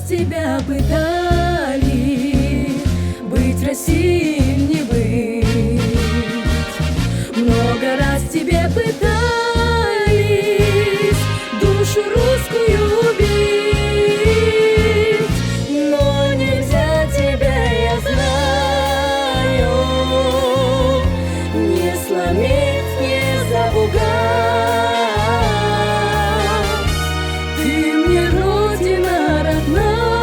тебя пытали, быть в России не быть. Много раз тебе пытались душу русскую убить, но нельзя тебя, я знаю, не сломить, не запугать. Ты мне родина родная,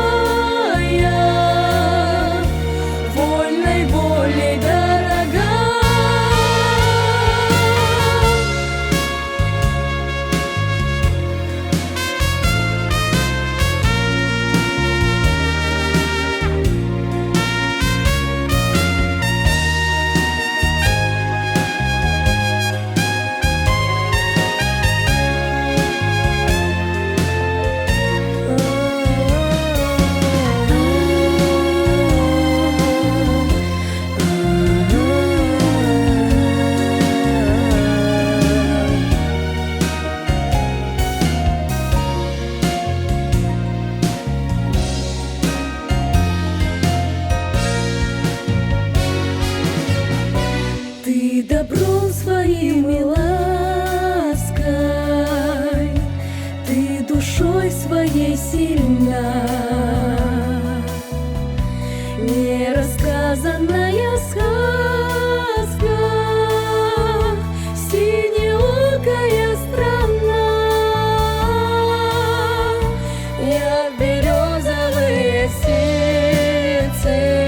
вольной волей дорога. Ты добром своим и лаской, ты душой своей сильна. Нерассказанная сказка, синеокая страна. Я в березовые сети